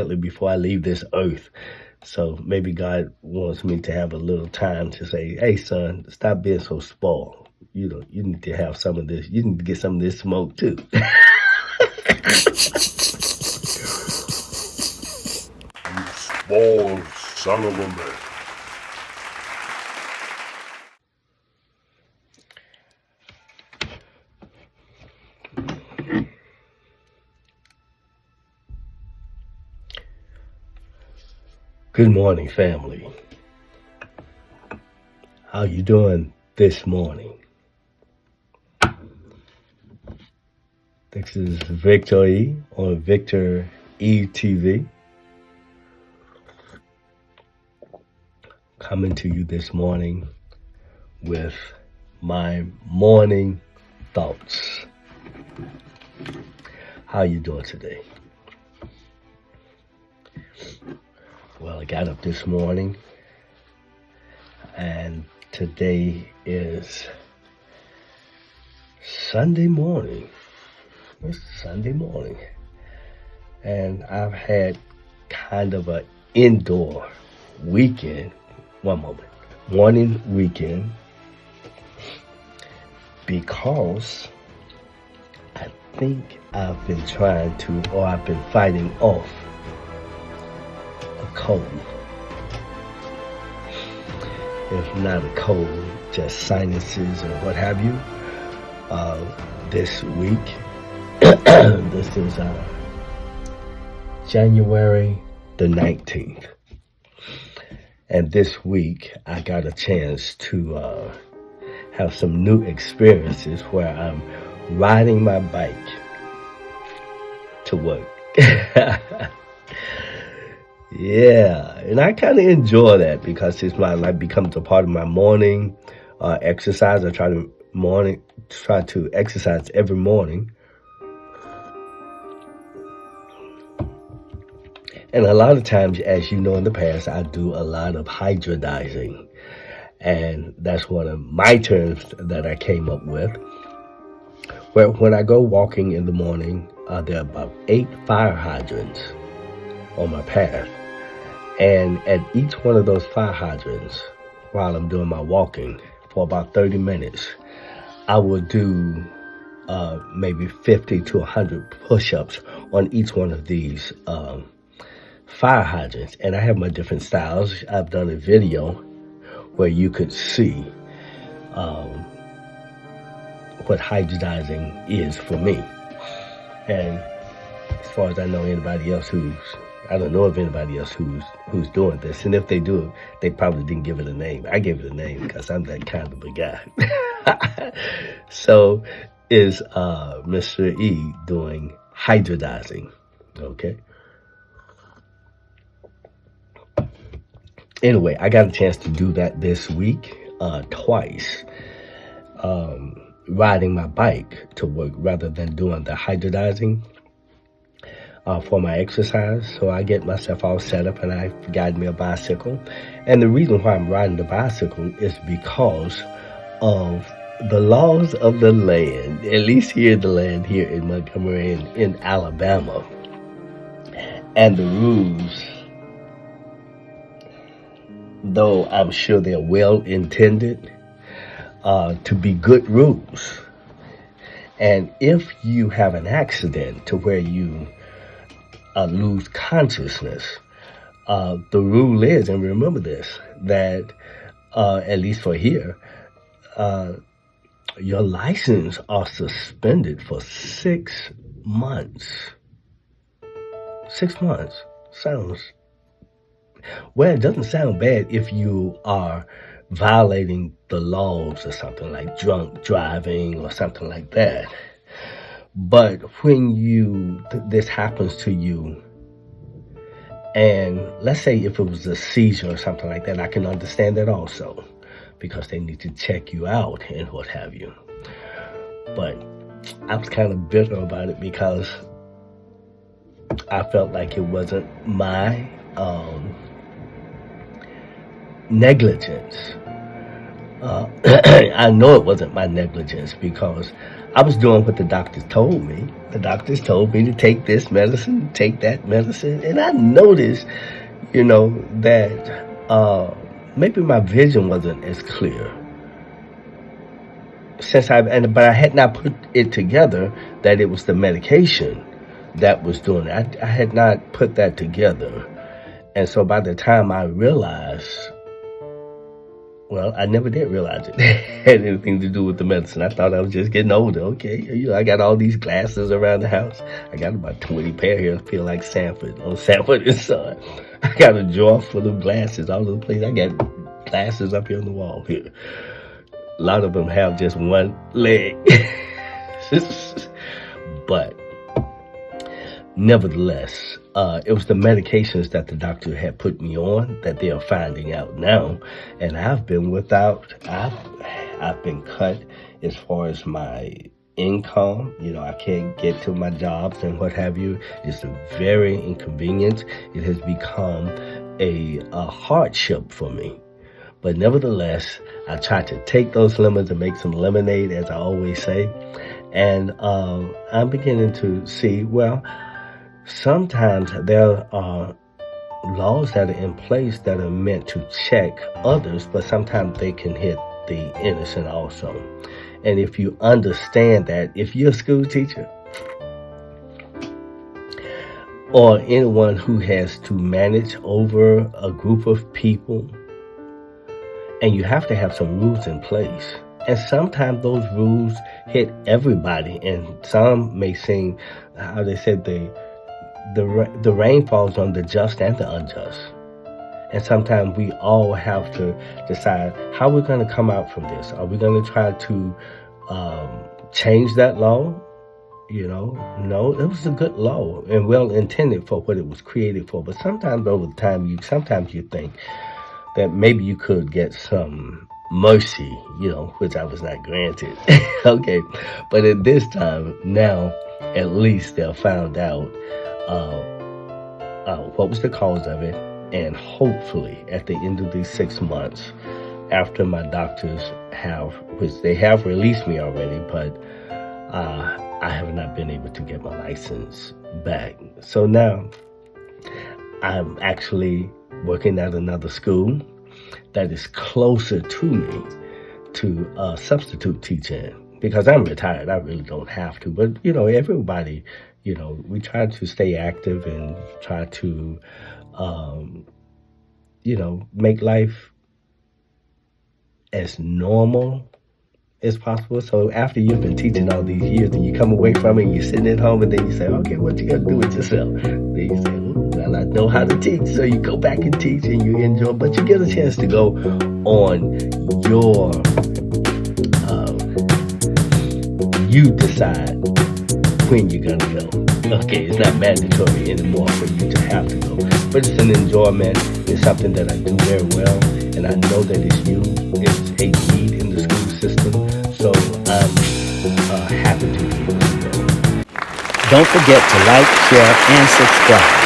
before I leave this earth. So maybe God wants me to have a little time to say, hey, son, stop being so spoiled. You need to have some of this. You need to get some of this smoke too. Spoiled son of a man. Good morning, family. How you doing this morning? This is Victor E on Victor E TV. Coming to you this morning with my morning thoughts. How you doing today? Well, I got up this morning, and today is Sunday morning. It's Sunday morning, and I've had kind of an indoor weekend. Morning weekend, because I think I've been I've been fighting off a cold. If not a cold, just sinuses or what have you. This week, this is January the 19th. And this week, I got a chance to have some new experiences where I'm riding my bike to work. Yeah, and I kind of enjoy that because it's becomes a part of my morning exercise. I try to exercise every morning. And a lot of times, as you know in the past, I do a lot of hydrodizing. And that's one of my terms that I came up with. Where when I go walking in the morning, there are about 8 fire hydrants on my path. And at each one of those fire hydrants, while I'm doing my walking for about 30 minutes, I will do maybe 50 to 100 push-ups on each one of these fire hydrants. And I have my different styles. I've done a video where you could see what hydrodizing is for me. And as far as I know, I don't know of anybody else who's doing this. And if they do, they probably didn't give it a name. I gave it a name because I'm that kind of a guy. So is Mr. E doing hydrodizing, okay? Anyway, I got a chance to do that this week twice, riding my bike to work rather than doing the hydrodizing for my exercise. So I get myself all set up and I got me a bicycle. And the reason why I'm riding the bicycle is because of the laws of the land, at least here in Montgomery and in Alabama, and the rules. Though I'm sure they're well intended to be good rules. And if you have an accident to where you lose consciousness, the rule is, and remember this, that at least for here, your license are suspended for 6 months. 6 months sounds. Well, it doesn't sound bad if you are violating the laws or something like drunk driving or something like that. But when this happens to you, and let's say if it was a seizure or something like that, I can understand that also because they need to check you out and what have you. But I was kind of bitter about it because I felt like it wasn't my negligence I know it wasn't my negligence because I was doing what the doctors told me. The doctors told me to take this medicine, take that medicine, and I noticed, that maybe my vision wasn't as clear but I had not put it together that it was the medication that was doing it. I had not put that together, and so by the time I realized, well, I never did realize it had anything to do with the medicine. I thought I was just getting older. Okay, I got all these glasses around the house. I got about 20 pair here. I feel like Sanford on Sanford and Son. I got a drawer full of glasses all over the place. I got glasses up here on the wall here. A lot of them have just one leg. But nevertheless, it was the medications that the doctor had put me on that they are finding out now. And I've been cut as far as my income. I can't get to my jobs and what have you. It's very inconvenient. It has become a hardship for me. But nevertheless, I try to take those lemons and make some lemonade, as I always say. And I'm beginning to see, well, sometimes there are laws that are in place that are meant to check others, but sometimes they can hit the innocent also. And if you understand that, if you're a school teacher or anyone who has to manage over a group of people, and you have to have some rules in place. And sometimes those rules hit everybody, and some may seem, how they said, the rain falls on the just and the unjust. And sometimes we all have to decide how we're going to come out from this. Are we going to try to change that law? No, it was a good law and well intended for what it was created for. But sometimes over time, you think that maybe you could get some mercy, which I was not granted. Okay, but at this time, now, at least they'll found out what was the cause of it, and hopefully at the end of these 6 months, after my doctors which they have released me already, but I have not been able to get my license back. So now, I'm actually working at another school that is closer to me to substitute teaching because I'm retired. I really don't have to. But, everybody, we try to stay active and try to, make life as normal as possible. So after you've been teaching all these years and you come away from it and you're sitting at home and then you say, okay, what you gonna do with yourself? Then you say, well, I know how to teach. So you go back and teach and you enjoy, but you get a chance to go on your, you decide when you're gonna go. Okay, it's not mandatory anymore for you to have to go, but it's an enjoyment. It's something that I do very well, and I know that it's a need in the school system, so I'm happy to be able to go. Don't forget to like, share, and subscribe.